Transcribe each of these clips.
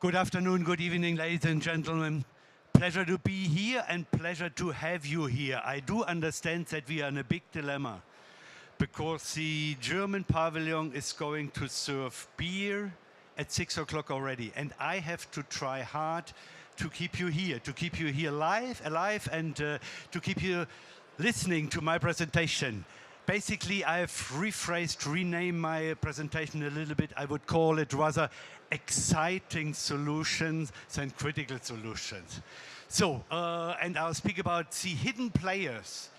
Good afternoon, good evening, ladies and gentlemen. Pleasure to be here and pleasure to have you here. I do understand that we are in a big dilemma because the German pavilion is going to serve beer at 6 o'clock already. And I have to try hard to keep you here alive and to keep you listening to my presentation. Basically, I've renamed my presentation a little bit. I would call it rather exciting solutions than critical solutions. So, and I'll speak about the hidden players.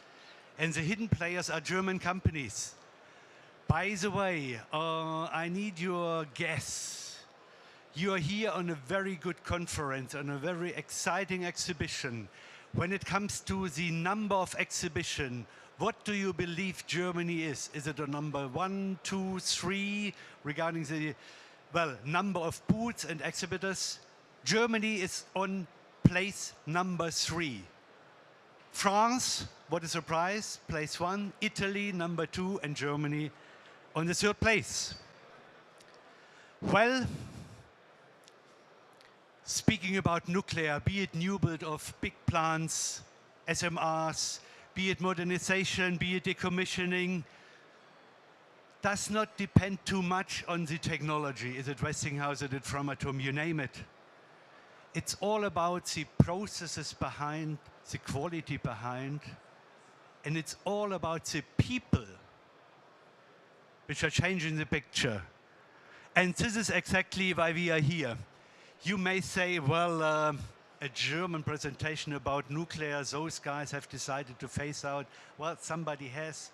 And the hidden players are German companies. By the way, I need your guess. You are here on a very good conference, on a very exciting exhibition. When it comes to the number of exhibitions, what do you believe Germany is? Is it a number 1, 2, 3 regarding the number of booths and exhibitors? Germany is on place number 3. France, what a surprise, place 1. Italy, number 2, and Germany on the 3rd place. Well, speaking about nuclear, be it new build of big plants, SMRs, be it modernization, be it decommissioning, does not depend too much on the technology. Is it Westinghouse, is it Framatome, you name it. It's all about the processes behind, the quality behind, and it's all about the people which are changing the picture. And this is exactly why we are here. You may say, well, a German presentation about nuclear, those guys have decided to phase out. Well, somebody has,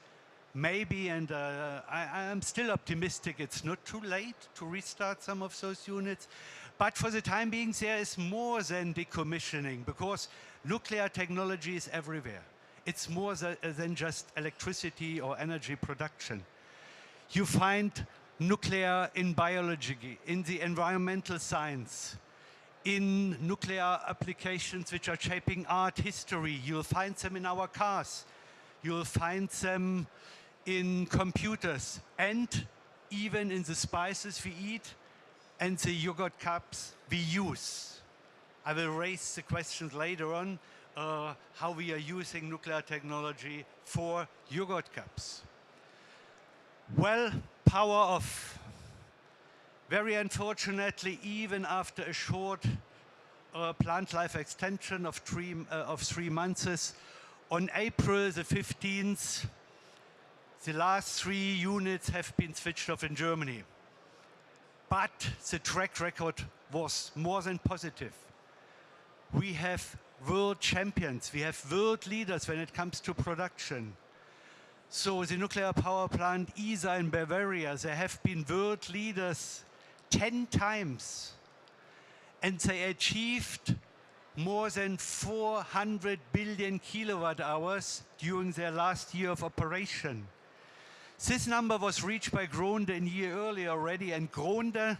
maybe, and I'm still optimistic it's not too late to restart some of those units. But for the time being, there is more than decommissioning, because nuclear technology is everywhere. It's more than just electricity or energy production. You find nuclear in biology, in the environmental science, in nuclear applications which are shaping art history. You'll find them in our cars. You'll find them in computers and even in the spices we eat and the yogurt cups we use. I will raise the questions later on how we are using nuclear technology for yogurt cups. Well, power off. Very unfortunately, even after a short plant life extension of 3 months, on April the 15th, the last 3 units have been switched off in Germany. But the track record was more than positive. We have world champions, we have world leaders when it comes to production. So the nuclear power plant ESA in Bavaria, they have been world leaders 10 times, and they achieved more than 400 billion kilowatt hours during their last year of operation. This number was reached by KernD a year earlier already, and KernD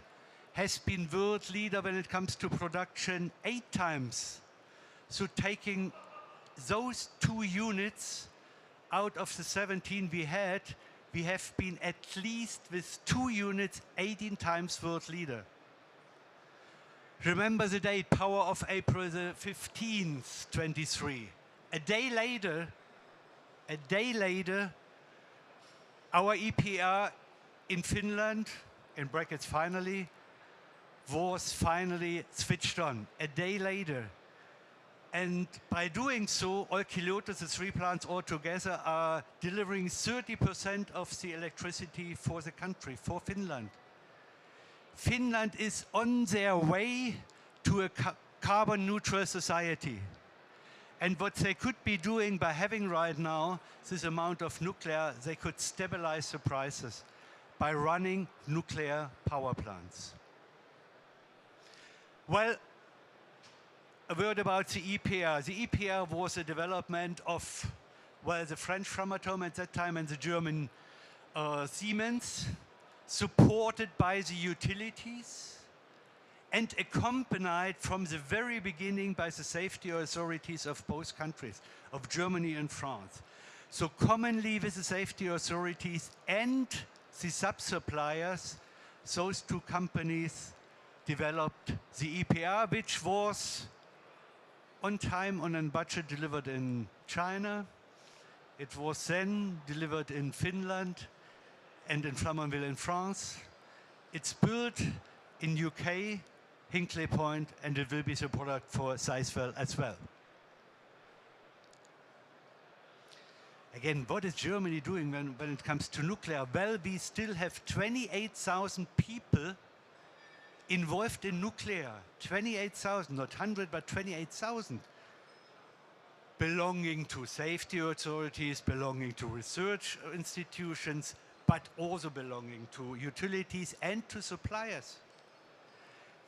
has been world leader when it comes to production 8 times. So taking those 2 units out of the 17 we had, we have been at least with 2 units 18 times world leader. Remember the date, power of April the 15th, 23. A day later, our EPR in Finland, in brackets finally, was finally switched on. A day later. And by doing so, Olkiluoto, the 3 plants altogether, are delivering 30% of the electricity for the country, for Finland. Finland is on their way to a carbon neutral society. And what they could be doing by having right now this amount of nuclear, they could stabilize the prices by running nuclear power plants. Well, a word about the EPR. The EPR was a development of, well, the French Framatome at that time and the German Siemens, supported by the utilities and accompanied from the very beginning by the safety authorities of both countries, of Germany and France. So commonly with the safety authorities and the sub-suppliers, those 2 companies developed the EPR, which was on time, on a budget, delivered in China. It was then delivered in Finland and in Flamanville in France. It's built in UK, Hinkley Point, and it will be the product for Sizewell as well. Again, what is Germany doing when it comes to nuclear? Well, we still have 28,000 people involved in nuclear. 28,000, not 100, but 28,000. Belonging to safety authorities, belonging to research institutions, but also belonging to utilities and to suppliers.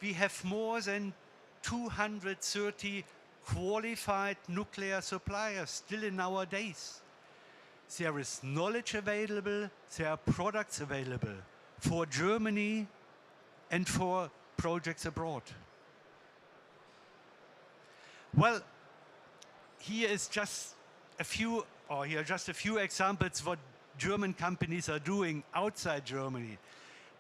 We have more than 230 qualified nuclear suppliers still in our days. There is knowledge available, there are products available for Germany and for projects abroad. Well, here is just a few, or here are just a few examples what German companies are doing outside Germany.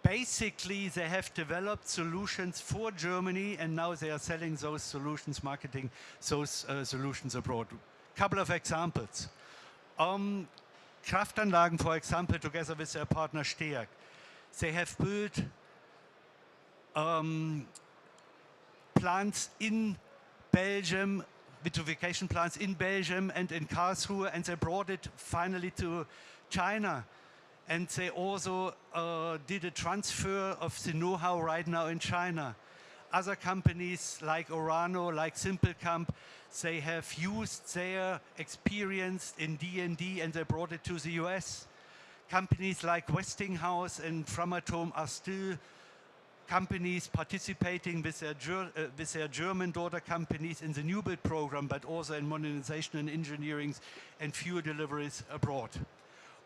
Basically, they have developed solutions for Germany, and now they are selling those solutions, marketing those solutions abroad. Couple of examples. Kraftanlagen, for example, together with their partner Steag, they have built plants in Belgium, vitrification plants in Belgium and in Karlsruhe, and they brought it finally to China. And they also did a transfer of the know-how right now in China. Other companies like Orano, like Simplecamp, they have used their experience in D&D and they brought it to the US. Companies like Westinghouse and Framatome are still companies participating with their German daughter companies in the new build program, but also in modernization and engineering and fuel deliveries abroad.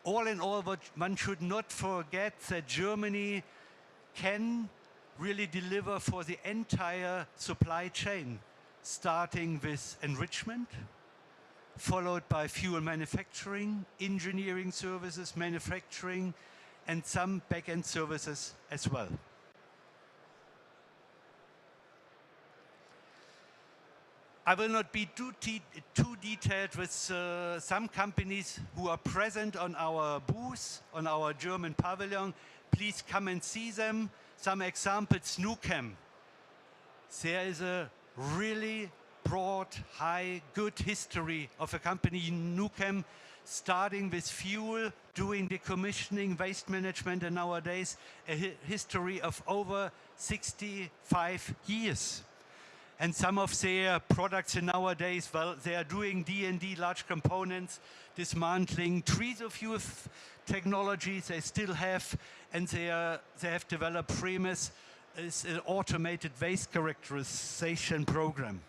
All in all, one should not forget that Germany can really deliver for the entire supply chain, starting with enrichment, followed by fuel manufacturing, engineering services, manufacturing, and some back-end services as well. I will not be too detailed with some companies who are present on our booth, on our German pavilion. Please come and see them. Some examples, Nuchem. There is a really broad, high, good history of a company, Nuchem, starting with fuel, doing decommissioning, waste management, and nowadays a history of over 65 years. And some of their products nowadays, well, they are doing D&D, large components, dismantling trees of youth technologies they still have, and they have developed Fremis, is an automated waste characterization program.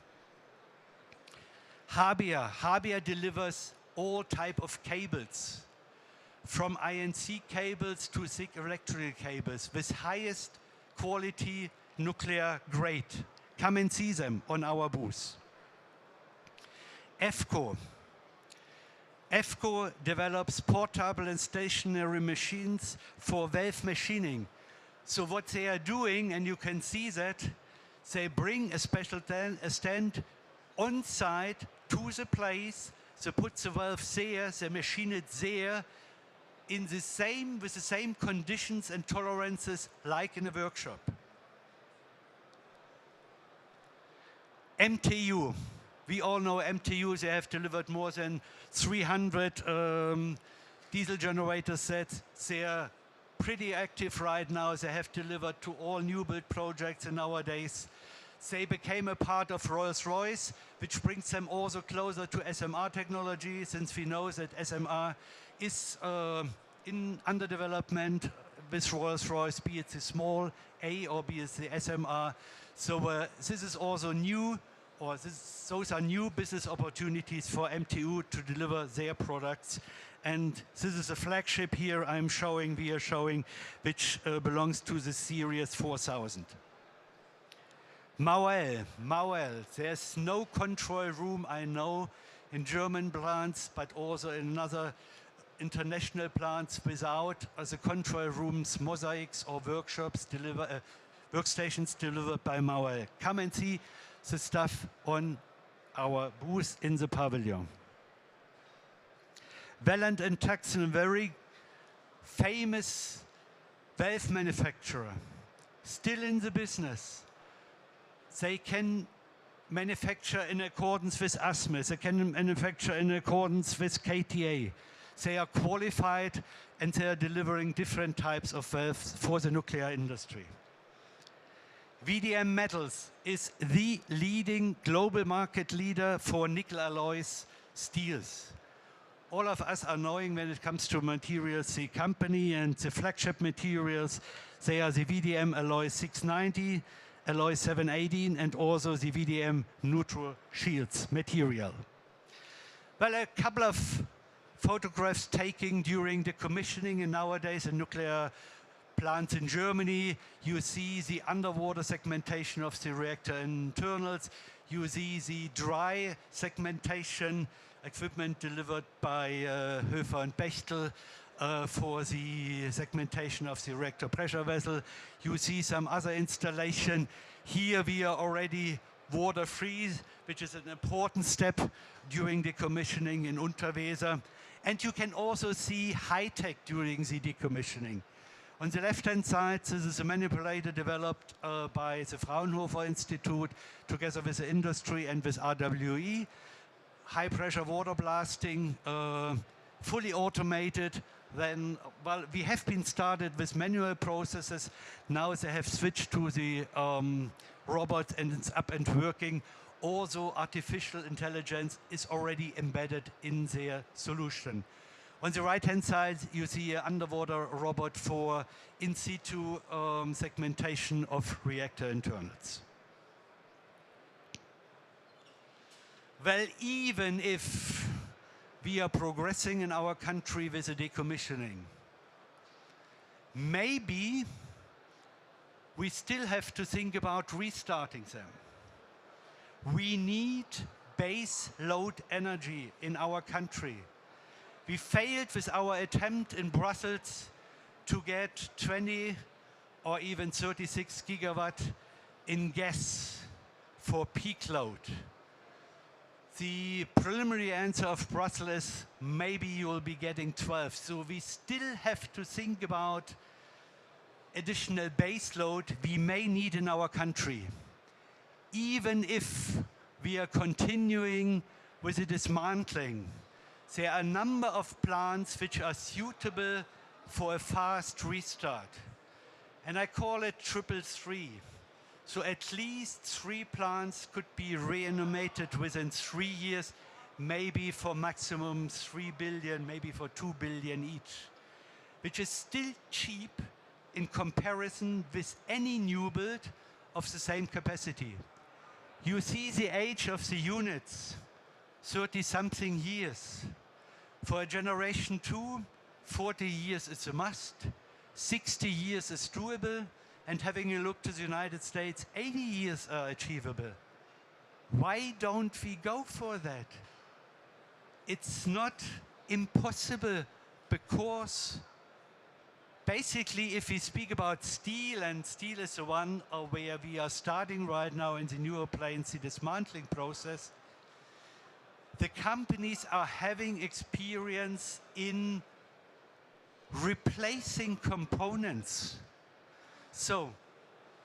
Habia delivers all type of cables, from INC cables to thick electrical cables with highest quality nuclear grade. Come and see them on our booth. EFCO develops portable and stationary machines for valve machining. So what they are doing, and you can see that, they bring a special stand on site to the place, they put the valve there, they machine it there, with the same conditions and tolerances like in a workshop. MTU. We all know MTU, they have delivered more than 300 diesel generator sets. They are pretty active right now. They have delivered to all new build projects nowadays. They became a part of Rolls-Royce, which brings them also closer to SMR technology, since we know that SMR is under development with Rolls-Royce, be it the small A or be it the SMR. So this is also new, or those are new business opportunities for MTU to deliver their products. And this is a flagship here we are showing, which belongs to the series 4000. Mauel, there's no control room, I know, in German plants, but also in other international plants without the control rooms, mosaics or workshops workstations delivered by Mauer. Come and see the stuff on our booth in the pavilion. Welland and Tuxen, a very famous valve manufacturer, still in the business. They can manufacture in accordance with ASME, they can manufacture in accordance with KTA. They are qualified and they are delivering different types of valves for the nuclear industry. VDM Metals is the leading global market leader for nickel alloys steels. All of us are knowing when it comes to materials, the company and the flagship materials, they are the VDM Alloy 690, Alloy 718, and also the VDM Neutral Shields material. Well, a couple of photographs taken during the commissioning, and nowadays in nuclear plants in Germany, you see the underwater segmentation of the reactor internals. You see the dry segmentation equipment delivered by Höfer and Bechtel for the segmentation of the reactor pressure vessel. You see some other installation. Here we are already water-free, which is an important step during the commissioning in Unterweser. And you can also see high-tech during the decommissioning. On the left-hand side, this is a manipulator developed by the Fraunhofer Institute together with the industry and with RWE. High-pressure water blasting, fully automated. Then, well, we have been started with manual processes. Now they have switched to the robot and it's up and working. Also, artificial intelligence is already embedded in their solution. On the right-hand side, you see an underwater robot for in situ segmentation of reactor internals. Well, even if we are progressing in our country with the decommissioning, maybe we still have to think about restarting them. We need base load energy in our country. We failed with our attempt in Brussels to get 20 or even 36 gigawatt in gas for peak load. The preliminary answer of Brussels is maybe you will be getting 12. So we still have to think about additional base load we may need in our country, even if we are continuing with the dismantling. There are a number of plants which are suitable for a fast restart. And I call it 333. So at least 3 plants could be reanimated within 3 years, maybe for maximum 3 billion, maybe for 2 billion each, which is still cheap in comparison with any new build of the same capacity. You see the age of the units, 30-something years. For a generation 2, 40 years is a must, 60 years is doable, and having a look to the United States, 80 years are achievable. Why don't we go for that? It's not impossible because basically if we speak about steel, and steel is the one where we are starting right now in the newer planes, the dismantling process, the companies are having experience in replacing components. So,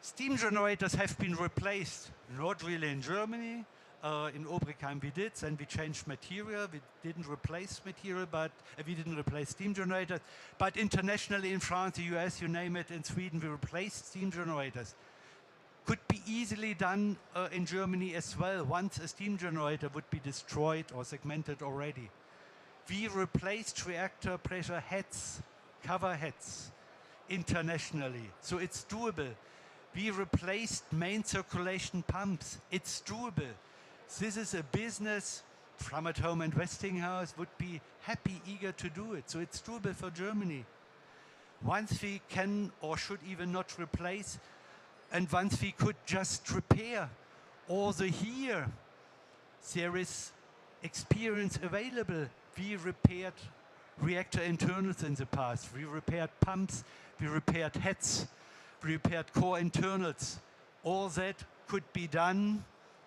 steam generators have been replaced, not really in Germany. In Obrigheim we did, then we changed material. We didn't replace material, but we didn't replace steam generators. But internationally in France, the US, you name it, in Sweden, we replaced steam generators. Could be easily done in Germany as well, once a steam generator would be destroyed or segmented already. We replaced reactor pressure heads, cover heads, internationally, so it's doable. We replaced main circulation pumps, it's doable. This is a business Framat Home and Westinghouse would be happy, eager to do it, so it's doable for Germany. Once we can or should even not replace, and once we could just repair, also here there is experience available. We repaired reactor internals in the past, we repaired pumps, we repaired heads. prepared core internals. All that could be done,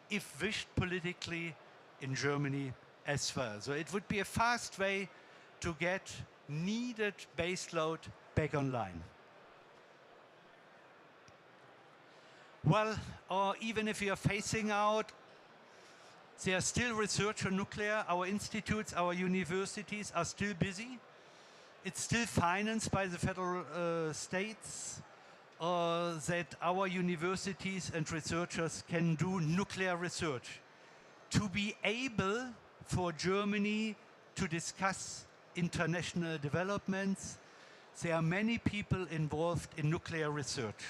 if wished politically, in Germany as well. So it would be a fast way to get needed baseload back online. Well, or even if we are phasing out, there are still research on nuclear. Our institutes, our universities are still busy. It's still financed by the federal states that our universities and researchers can do nuclear research. To be able for Germany to discuss international developments, there are many people involved in nuclear research.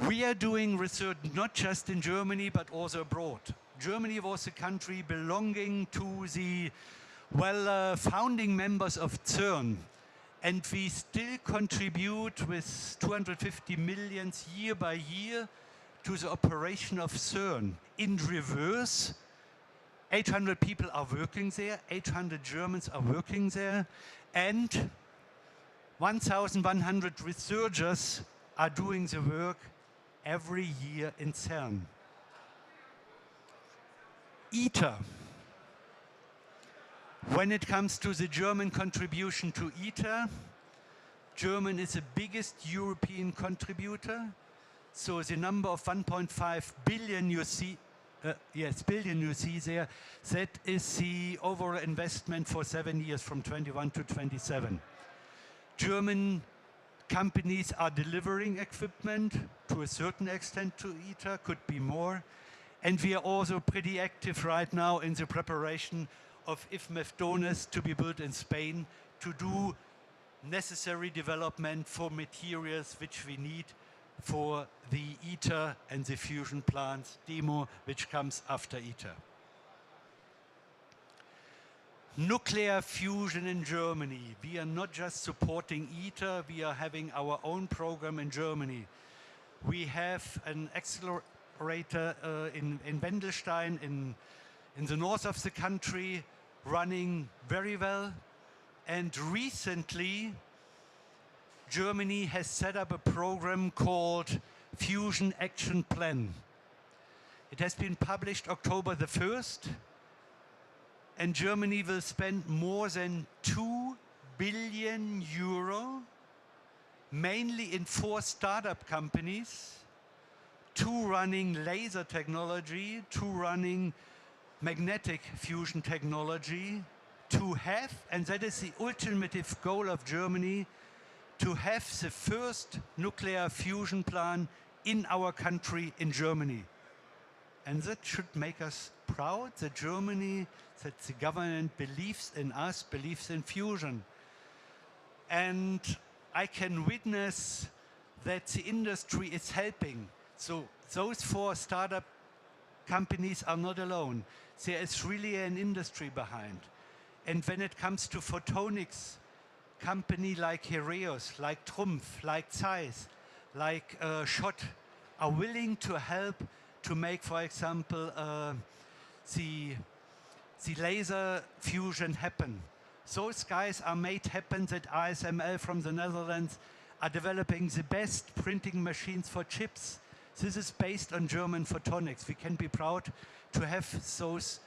We are doing research not just in Germany, but also abroad. Germany was a country belonging to the founding members of CERN, and we still contribute with 250 million year by year to the operation of CERN. In reverse, 800 people are working there, 800 Germans are working there, and 1,100 researchers are doing the work every year in CERN. ITER. When it comes to the German contribution to ITER, Germany is the biggest European contributor. So the number of 1.5 billion you see, billion you see there, that is the overall investment for 7 years from 21 to 27. German companies are delivering equipment to a certain extent to ITER, could be more. And we are also pretty active right now in the preparation of IFMEF donors to be built in Spain to do necessary development for materials which we need for the ITER and the fusion plants demo, which comes after ITER. Nuclear fusion in Germany. We are not just supporting ITER, we are having our own program in Germany. We have an accelerator in Wendelstein in the north of the country running very well. And recently, Germany has set up a program called Fusion Action Plan. It has been published October the 1st. And Germany will spend more than 2 billion euro, mainly in 4 startup companies, 2 running laser technology, 2 running magnetic fusion technology, to have, and that is the ultimate goal of Germany, to have the first nuclear fusion plant in our country, in Germany. And that should make us proud that Germany, that the government believes in us, believes in fusion. And I can witness that the industry is helping. So those 4 startup companies are not alone. There is really an industry behind. And when it comes to photonics, company like Heraeus, like Trumpf, like Zeiss, like Schott are willing to help to make, for example, the laser fusion happen. Those guys are made happen that ASML from the Netherlands are developing the best printing machines for chips. This is based on German photonics. We can be proud to have those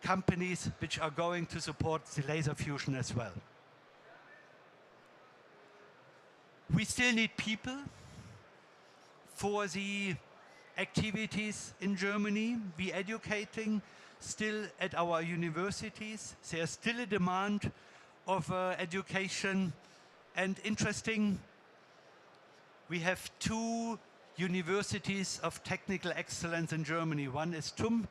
companies which are going to support the laser fusion as well. We still need people for the activities in Germany. We educating still at our universities. There's still a demand of education. And interesting, we have 2 universities of technical excellence in Germany. One is TUM,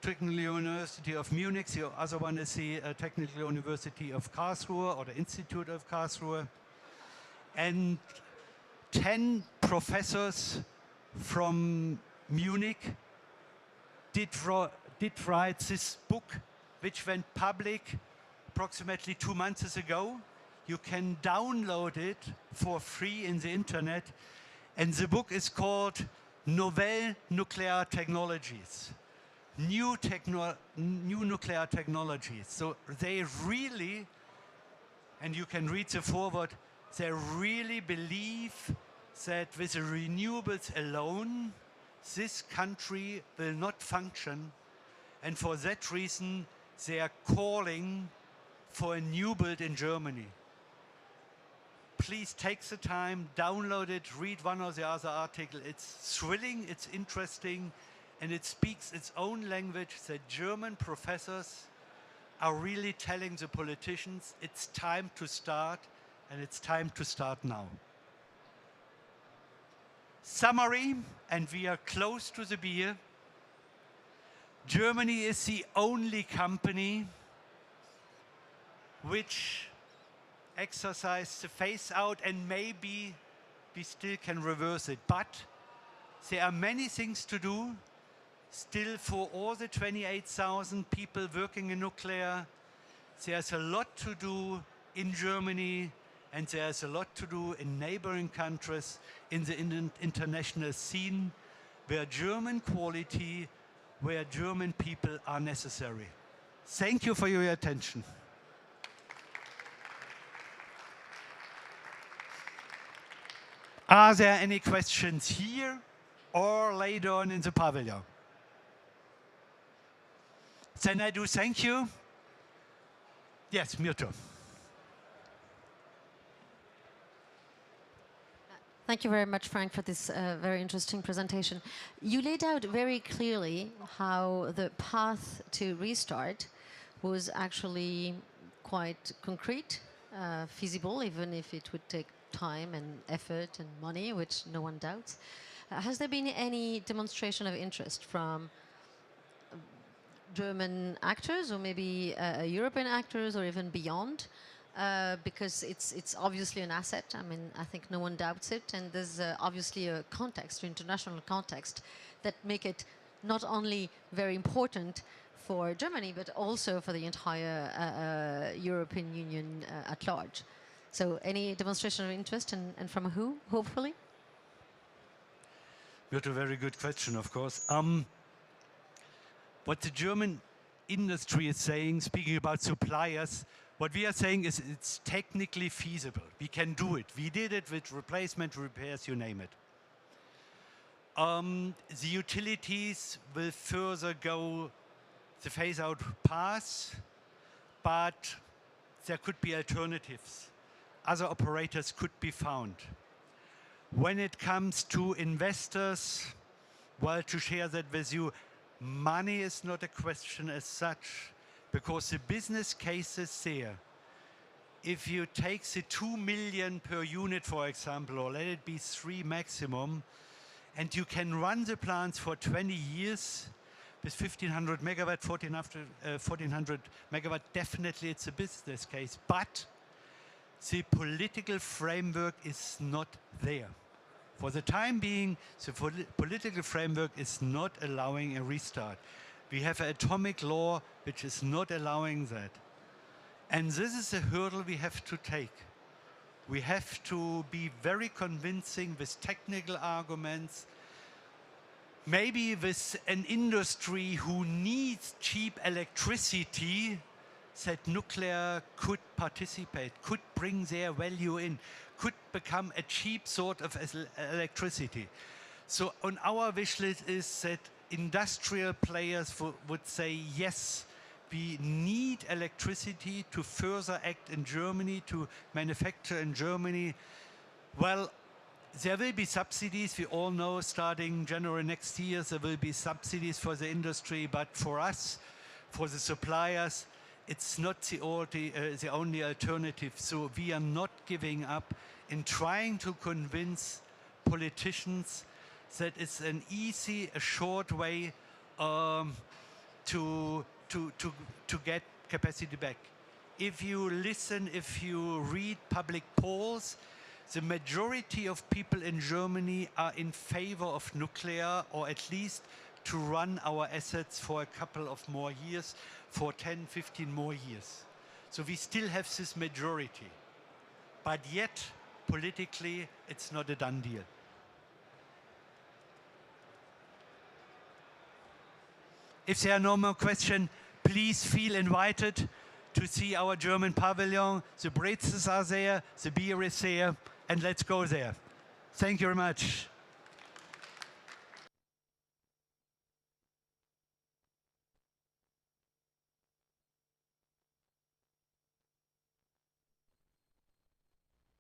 Technical University of Munich. The other one is the Technical University of Karlsruhe, or the Institute of Karlsruhe. And 10 professors from Munich did write this book, which went public approximately 2 months ago. You can download it for free in the internet. And the book is called Novel Nuclear Technologies. New nuclear technologies. So they really, and you can read the foreword, They really believe that with the renewables alone, this country will not function. And for that reason, they are calling for a new build in Germany. Please take the time, download it, read one or the other article. It's thrilling, it's interesting, and it speaks its own language that German professors are really telling the politicians it's time to start, and it's time to start now. Summary, and we are close to the beer. Germany is the only company which exercised the phase out, and maybe we still can reverse it. But there are many things to do still for all the 28,000 people working in nuclear. There's a lot to do in Germany, and there's a lot to do in neighboring countries in the international scene where German quality, where German people are necessary. Thank you for your attention. Are there any questions here or later on in the pavilion? Then I do thank you. Yes, Myrto. Thank you very much, Frank, for this very interesting presentation. You laid out very clearly how the path to restart was actually quite concrete, feasible, even if it would take time and effort and money, which no one doubts. Has there been any demonstration of interest from German actors, or maybe European actors, or even beyond? Because it's obviously an asset. I mean, I think no one doubts it, and there's obviously a context, international context, that make it not only very important for Germany, but also for the entire European Union at large. So any demonstration of interest, and from who, hopefully? That's a very good question, of course. What the German industry is saying, speaking about suppliers, what we are saying is it's technically feasible. We can do it. We did it with replacement, repairs, you name it. The utilities will further go the phase-out path, but there could be alternatives. Other operators could be found. When it comes to investors, well, to share that with you, money is not a question as such, because the business case is there. If you take the 2 million per unit, for example, or let it be 3 maximum, and you can run the plants for 20 years with 1500 megawatt, 1400 megawatt, definitely it's a business case. But the political framework is not there. For the time being, the political framework is not allowing a restart. We have an atomic law which is not allowing that. And this is a hurdle we have to take. We have to be very convincing with technical arguments, maybe with an industry who needs cheap electricity, that nuclear could participate, could bring their value in, could become a cheap sort of electricity. So on our wish list is that industrial players would say, yes, we need electricity to further act in Germany, to manufacture in Germany. Well, there will be subsidies. We all know starting January next year, there will be subsidies for the industry. But for us, for the suppliers, it's not the only alternative. So we are not giving up in trying to convince politicians that it's an easy, a short way to get capacity back. If you listen, if you read public polls, the majority of people in Germany are in favor of nuclear, or at least to run our assets for a couple of more years, for 10, 15 more years. So we still have this majority. But yet, politically, it's not a done deal. If there are no more questions, please feel invited to see our German pavilion. The bretzels are there, the beer is there, and let's go there. Thank you very much.